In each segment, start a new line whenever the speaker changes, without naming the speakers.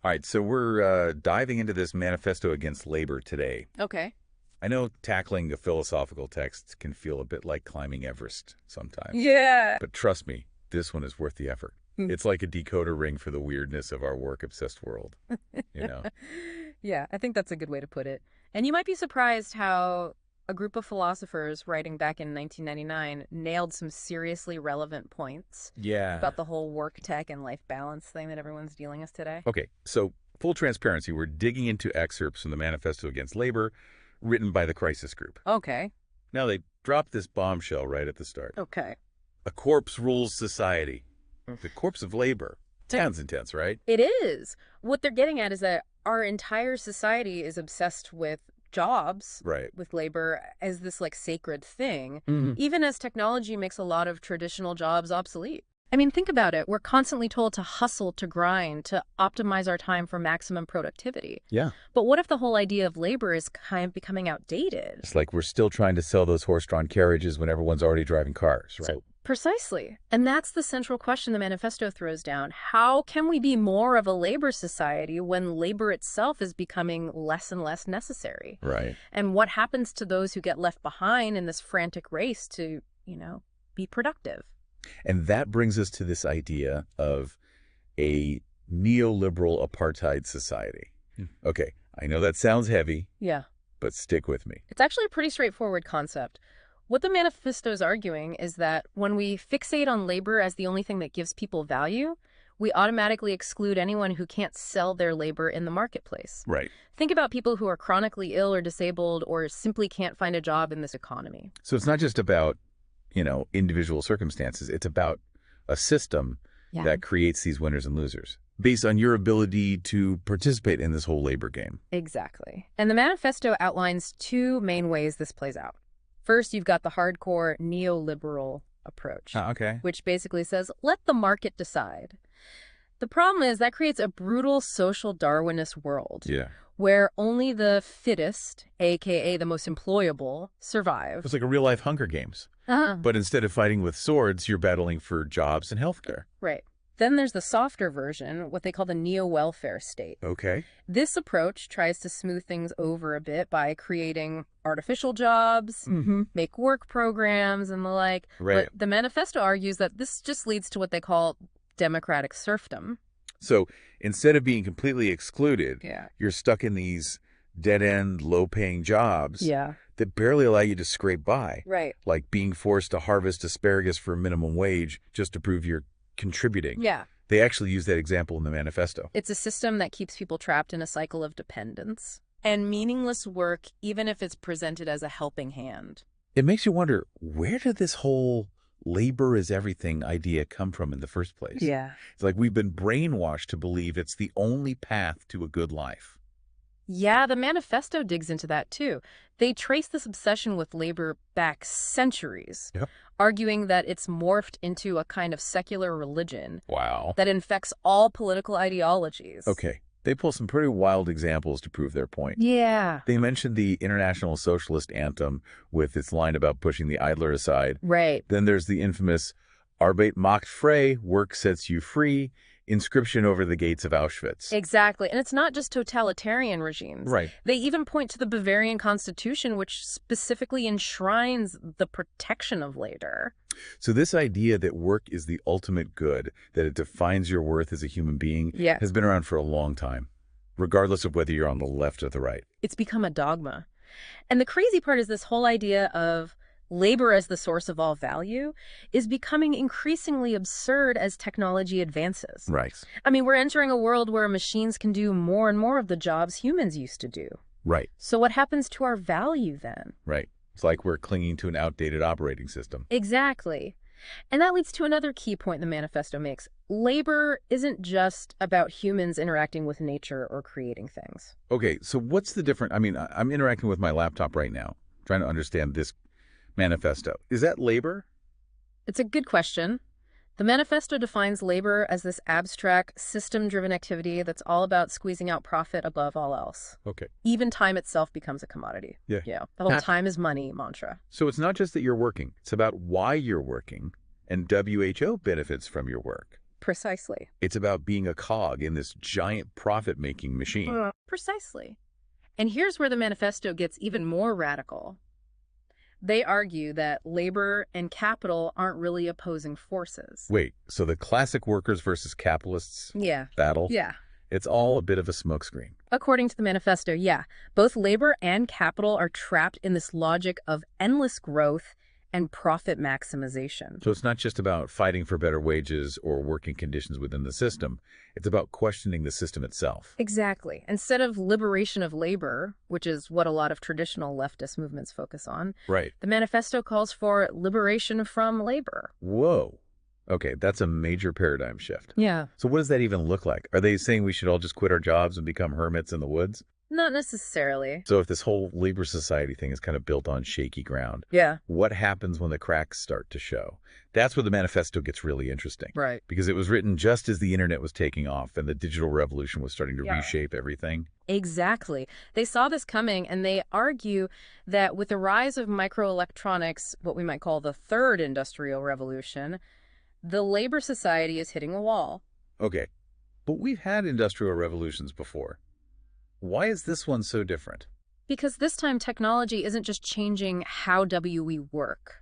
All right, so we're diving into this Manifesto Against Labour today.
Okay.
I know tackling a philosophical text can feel a bit like climbing Everest sometimes.
Yeah.
But trust me, this one is worth the effort. It's like a decoder ring for the weirdness of our work-obsessed world, you know?
Yeah, I think that's a good way to put it. And you might be surprised how a group of philosophers writing back in 1999 nailed some seriously relevant points
Yeah.
about the whole work tech and life balance thing that everyone's dealing with today.
Okay, so full transparency, we're digging into excerpts from the Manifesto Against Labour written by the Krisis group.
Okay.
Now, they dropped this bombshell right at the start.
Okay.
A corpse rules society. The corpse of labor. Sounds intense, right?
It is. What they're getting at is that our entire society is obsessed with jobs,
Right.
with labor as this like sacred thing,
Mhm.
even as technology makes a lot of traditional jobs obsolete. I mean, think about it. We're constantly told to hustle, to grind, to optimize our time for maximum productivity.
Yeah.
But what if the whole idea of labor is kind of becoming outdated?
It's like we're still trying to sell those horse-drawn carriages when everyone's already driving cars, right?
Precisely. And that's the central question the manifesto throws down. How can we be more of a labor society when labor itself is becoming less and less necessary?
Right.
And what happens to those who get left behind in this frantic race to, be productive?
And that brings us to this idea of a neoliberal apartheid society. Okay, I know that sounds heavy,
Yeah.
but stick with me.
It's actually a pretty straightforward concept. What the manifesto is arguing is that when we fixate on labor as the only thing that gives people value, we automatically exclude anyone who can't sell their labor in the marketplace.
Right.
Think about people who are chronically ill or disabled or simply can't find a job in this economy.
So it's not just about, individual circumstances. It's about a system that creates these winners and losers based on your ability to participate in this whole labor game.
Exactly. And the manifesto outlines two main ways this plays out. First, you've got the hardcore neoliberal approach,
Okay.
which basically says, let the market decide. The problem is that creates a brutal social Darwinist world where only the fittest, aka the most employable, survive.
It's like a real-life Hunger Games. But instead of fighting with swords, you're battling for jobs and healthcare.
Right. Then there's the softer version, what they call the neo-welfare state.
Okay.
This approach tries to smooth things over a bit by creating artificial jobs, make work programs, and the like.
Right.
But the manifesto argues that this just leads to what they call democratic serfdom.
So instead of being completely excluded,
Yeah.
you're stuck in these dead-end, low-paying jobs
Yeah.
that barely allow you to scrape by,
Right.
like being forced to harvest asparagus for a minimum wage just to prove you're contributing.
Yeah.
They actually use that example in the manifesto.
It's a system that keeps people trapped in a cycle of dependence and meaningless work, even if it's presented as a helping hand.
It makes you wonder, where did this whole labor is everything idea come from in the first place?
Yeah.
It's like we've been brainwashed to believe it's the only path to a good life.
Yeah, the manifesto digs into that too. They trace this obsession with labor back centuries, arguing that it's morphed into a kind of secular religion
Wow.
that infects all political ideologies.
Okay. They pull some pretty wild examples to prove their point.
Yeah.
They mentioned the International Socialist Anthem with its line about pushing the idler aside.
Right.
Then there's the infamous Arbeit macht frei, work sets you free, inscription over the gates of Auschwitz.
Exactly. And it's not just totalitarian regimes.
Right.
They even point to the Bavarian Constitution, which specifically enshrines the protection of labor.
So this idea that work is the ultimate good, that it defines your worth as a human being, has been around for a long time, regardless of whether you're on the left or the right.
It's become a dogma. And the crazy part is this whole idea of labor as the source of all value is becoming increasingly absurd as technology advances.
Right.
I mean, we're entering a world where machines can do more and more of the jobs humans used to do.
Right.
So what happens to our value then?
Right. It's like we're clinging to an outdated operating system.
Exactly. And that leads to another key point the manifesto makes. Labor isn't just about humans interacting with nature or creating things.
Okay, so what's the difference? I mean, I'm interacting with my laptop right now, trying to understand this manifesto. Is that labor?
It's a good question. The manifesto defines labor as this abstract, system-driven activity that's all about squeezing out profit above all else.
Okay.
Even time itself becomes a commodity.
Yeah.
The whole time is money mantra.
So it's not just that you're working. It's about why you're working, and WHO benefits from your work.
Precisely.
It's about being a cog in this giant profit-making machine.
Precisely. And here's where the manifesto gets even more radical. They argue that labor and capital aren't really opposing forces.
Wait, so the classic workers versus capitalists battle?
Yeah.
It's all a bit of a smokescreen.
According to the manifesto, yeah. Both labor and capital are trapped in this logic of endless growth and profit maximization.
So it's not just about fighting for better wages or working conditions within the system. It's about questioning the system itself.
Exactly. Instead of liberation of labor, which is what a lot of traditional leftist movements focus on,
Right.
the manifesto calls for liberation from labor.
Whoa. Okay, that's a major paradigm shift.
Yeah.
So what does that even look like? Are they saying we should all just quit our jobs and become hermits in the woods?
Not necessarily.
So if this whole labor society thing is kind of built on shaky ground,
Yeah.
what happens when the cracks start to show? That's where the manifesto gets really interesting.
Right.
Because it was written just as the internet was taking off and the digital revolution was starting to reshape everything.
Exactly. They saw this coming, and they argue that with the rise of microelectronics, what we might call the third industrial revolution, the labor society is hitting a wall.
Okay, but we've had industrial revolutions before. Why is this one so different?
Because this time technology isn't just changing how we work.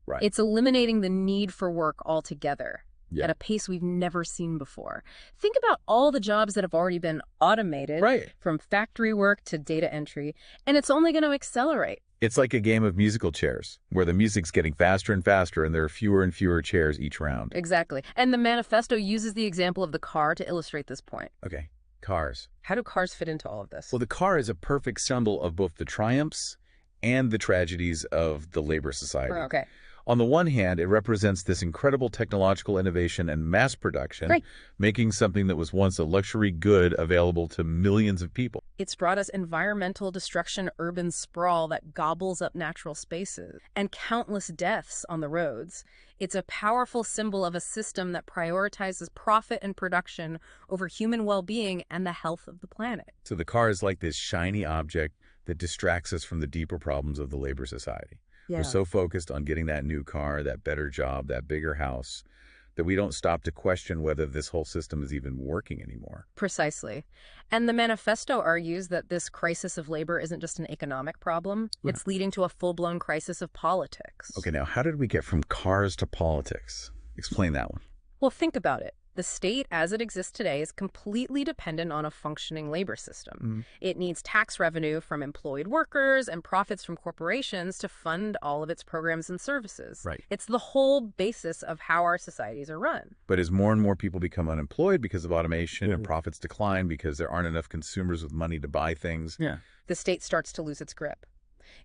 Right.
It's eliminating the need for work altogether
Yeah.
at a pace we've never seen before. Think about all the jobs that have already been automated,
Right.
from factory work to data entry, and it's only going to accelerate.
It's like a game of musical chairs, where the music's getting faster and faster and there are fewer and fewer chairs each round.
Exactly. And the manifesto uses the example of the car to illustrate this point.
Okay, cars.
How do cars fit into all of this?
Well, the car is a perfect symbol of both the triumphs and the tragedies of the labor society.
Okay.
On the one hand, it represents this incredible technological innovation and mass production,
Right.
making something that was once a luxury good available to millions of people.
It's brought us environmental destruction, urban sprawl that gobbles up natural spaces, and countless deaths on the roads. It's a powerful symbol of a system that prioritizes profit and production over human well-being and the health of the planet.
So the car is like this shiny object that distracts us from the deeper problems of the labor society.
Yeah.
We're so focused on getting that new car, that better job, that bigger house, that we don't stop to question whether this whole system is even working anymore.
Precisely. And the manifesto argues that this crisis of labor isn't just an economic problem.
Yeah.
It's leading to a full-blown crisis of politics.
Okay, now how did we get from cars to politics? Explain that one.
Well, think about it. The state, as it exists today, is completely dependent on a functioning labor system. It needs tax revenue from employed workers and profits from corporations to fund all of its programs and services.
Right.
It's the whole basis of how our societies are run.
But as more and more people become unemployed because of automation and profits decline because there aren't enough consumers with money to buy things,
The state starts to lose its grip.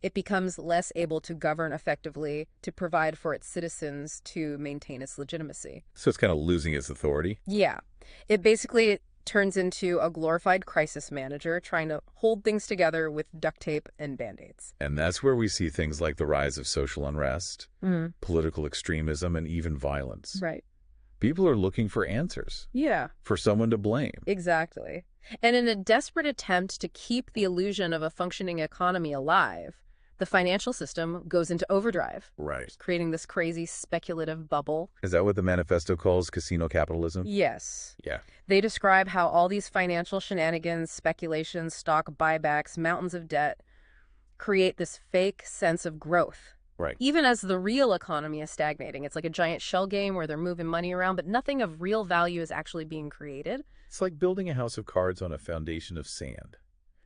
It becomes less able to govern effectively, to provide for its citizens, to maintain its legitimacy.
so it's kind of losing its authority.
Yeah. It basically turns into a glorified crisis manager trying to hold things together with duct tape and Band-Aids.
And that's where we see things like the rise of social unrest, political extremism, and even violence.
Right.
People are looking for answers,
Yeah,
for someone to blame.
exactly. And in a desperate attempt to keep the illusion of a functioning economy alive, the financial system goes into overdrive,
Right.
creating this crazy speculative bubble.
Is that what the manifesto calls casino capitalism?
Yes.
Yeah.
They describe how all these financial shenanigans, speculations, stock buybacks, mountains of debt create this fake sense of growth.
Right.
Even as the real economy is stagnating. It's like a giant shell game where they're moving money around, but nothing of real value is actually being created.
It's like building a house of cards on a foundation of sand.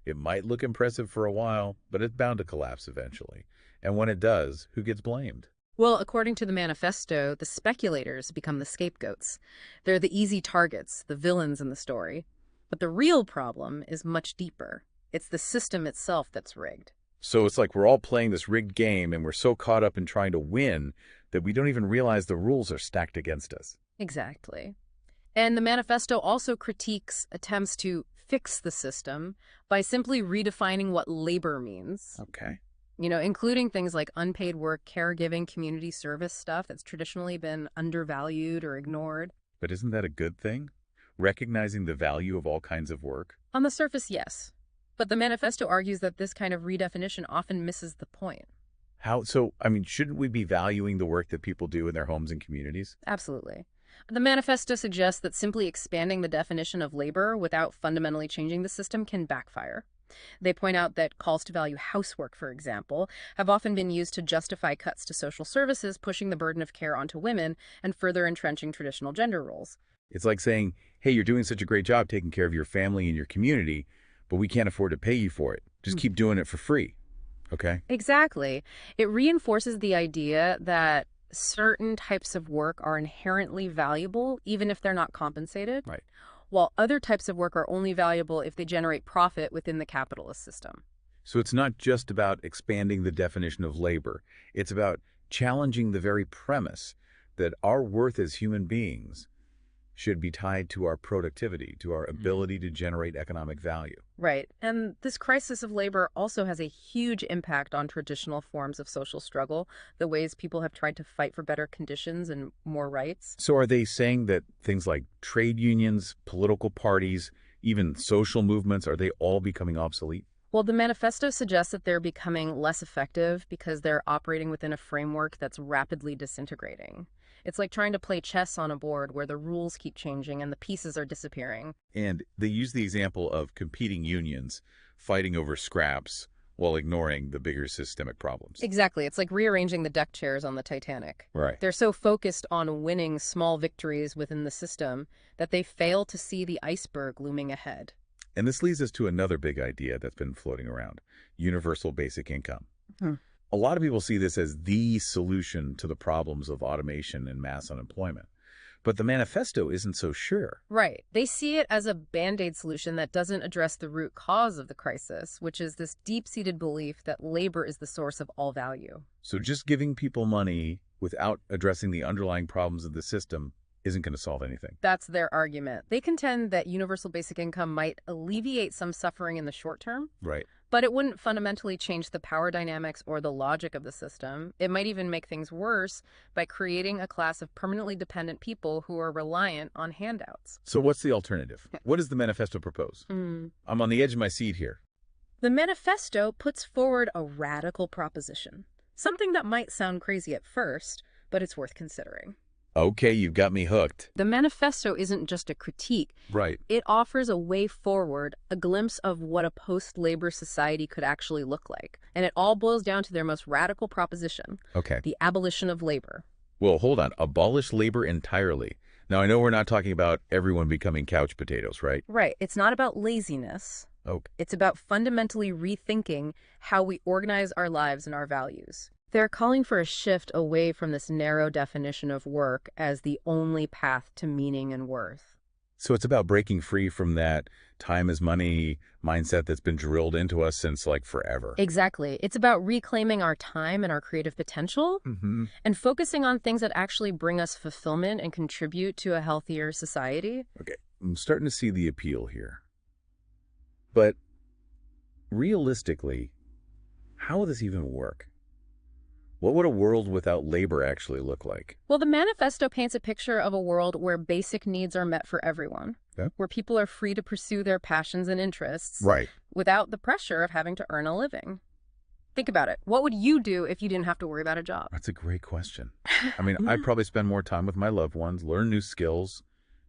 It might look impressive for a while, but it's bound to collapse eventually. And when it does, who gets blamed?
Well, according to the manifesto, the speculators become the scapegoats. They're the easy targets, the villains in the story. But the real problem is much deeper. It's the system itself that's rigged.
So it's like we're all playing this rigged game and we're so caught up in trying to win that we don't even realize the rules are stacked against us.
Exactly. And the manifesto also critiques attempts to fix the system by simply redefining what labor means.
Okay.
You know, including things like unpaid work, caregiving, community service stuff that's traditionally been undervalued or ignored.
But isn't that a good thing? Recognizing the value of all kinds of work?
On the surface, yes. But the manifesto argues that this kind of redefinition often misses the point.
How? So, I mean, shouldn't we be valuing the work that people do in their homes and communities?
Absolutely. The manifesto suggests that simply expanding the definition of labor without fundamentally changing the system can backfire. They point out that calls to value housework, for example, have often been used to justify cuts to social services, pushing the burden of care onto women and further entrenching traditional gender roles.
It's like saying, hey, you're doing such a great job taking care of your family and your community, but we can't afford to pay you for it. Just keep doing it for free. Okay?
Exactly. It reinforces the idea that certain types of work are inherently valuable, even if they're not compensated.
Right.
While other types of work are only valuable if they generate profit within the capitalist system.
So it's not just about expanding the definition of labor. It's about challenging the very premise that our worth as human beings should be tied to our productivity, to our ability to generate economic value.
Right. And this crisis of labor also has a huge impact on traditional forms of social struggle, the ways people have tried to fight for better conditions and more rights.
So are they saying that things like trade unions, political parties, even social movements, are they all becoming obsolete?
Well, the manifesto suggests that they're becoming less effective because they're operating within a framework that's rapidly disintegrating. It's like trying to play chess on a board where the rules keep changing and the pieces are disappearing.
And they use the example of competing unions fighting over scraps while ignoring the bigger systemic problems.
Exactly. It's like rearranging the deck chairs on the Titanic.
Right.
They're so focused on winning small victories within the system that they fail to see the iceberg looming ahead.
And this leads us to another big idea that's been floating around, universal basic income. A lot of people see this as the solution to the problems of automation and mass unemployment. But the manifesto isn't so sure.
Right. They see it as a Band-Aid solution that doesn't address the root cause of the crisis, which is this deep-seated belief that labor is the source of all value.
So just giving people money without addressing the underlying problems of the system isn't going to solve anything.
That's their argument. They contend that universal basic income might alleviate some suffering in the short term.
Right.
But it wouldn't fundamentally change the power dynamics or the logic of the system. It might even make things worse by creating a class of permanently dependent people who are reliant on handouts.
So what's the alternative? What does the manifesto propose? I'm on the edge of my seat here.
The manifesto puts forward a radical proposition, something that might sound crazy at first, but it's worth considering.
Okay, you've got me hooked.
The manifesto isn't just a critique.
Right.
It offers a way forward, a glimpse of what a post-labor society could actually look like. And it all boils down to their most radical proposition.
Okay.
The abolition of labor.
Well, hold on. Abolish labor entirely. Now, I know we're not talking about everyone becoming couch potatoes, right?
Right. It's not about laziness.
Okay.
It's about fundamentally rethinking how we organize our lives and our values. They're calling for a shift away from this narrow definition of work as the only path to meaning and worth.
So it's about breaking free from that time is money mindset that's been drilled into us since like forever.
Exactly. It's about reclaiming our time and our creative potential and focusing on things that actually bring us fulfillment and contribute to a healthier society.
Okay, I'm starting to see the appeal here. But realistically, how will this even work? What would a world without labor actually look like?
Well, the manifesto paints a picture of a world where basic needs are met for everyone, where people are free to pursue their passions and interests without the pressure of having to earn a living. Think about it. What would you do if you didn't have to worry about a job?
That's a great question. I mean, I'd probably spend more time with my loved ones, learn new skills,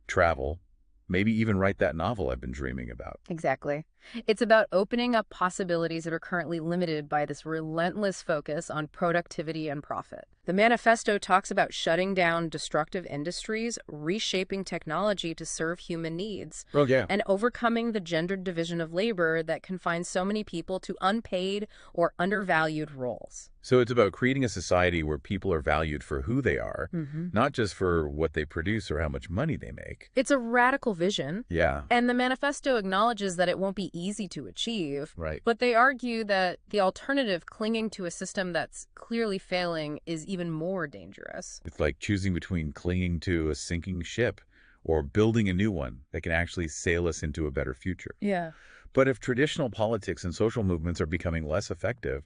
travel, maybe even write that novel I've been dreaming about.
Exactly. It's about opening up possibilities that are currently limited by this relentless focus on productivity and profit. The manifesto talks about shutting down destructive industries, reshaping technology to serve human needs, and overcoming the gendered division of labor that confines so many people to unpaid or undervalued roles.
So it's about creating a society where people are valued for who they are, not just for what they produce or how much money they make.
It's a radical vision.
Yeah.
And the manifesto acknowledges that it won't be easy to achieve.
Right.
But they argue that the alternative, clinging to a system that's clearly failing, is even more dangerous.
It's like choosing between clinging to a sinking ship or building a new one that can actually sail us into a better future.
Yeah.
But if traditional politics and social movements are becoming less effective,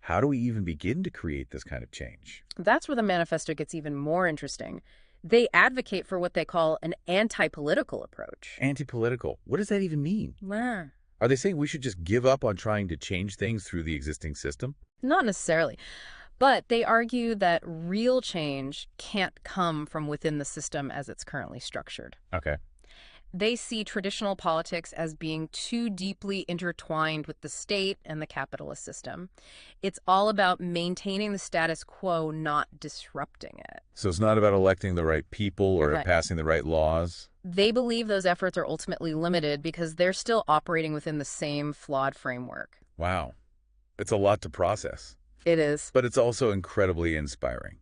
how do we even begin to create this kind of change?
That's where the manifesto gets even more interesting. They advocate for what they call an anti-political approach.
Anti-political? What does that even mean? Are they saying we should just give up on trying to change things through the existing system?
Not necessarily. But they argue that real change can't come from within the system as it's currently structured.
Okay.
They see traditional politics as being too deeply intertwined with the state and the capitalist system. It's all about maintaining the status quo, not disrupting it.
So it's not about electing the right people or
Right.
passing the right laws?
They believe those efforts are ultimately limited because they're still operating within the same flawed framework.
Wow. It's a lot to process.
It is.
But it's also incredibly inspiring.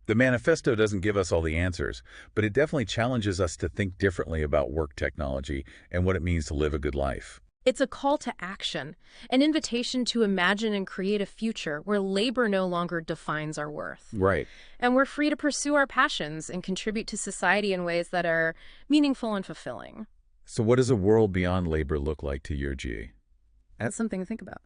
The manifesto doesn't give us all the answers, but it definitely challenges us to think differently about work technology and what it means to live a good life.
It's a call to action, an invitation to imagine and create a future where labor no longer defines our worth.
Right.
And we're free to pursue our passions and contribute to society in ways that are meaningful and fulfilling.
So what does a world beyond labor look like to your G?
That's something to think about.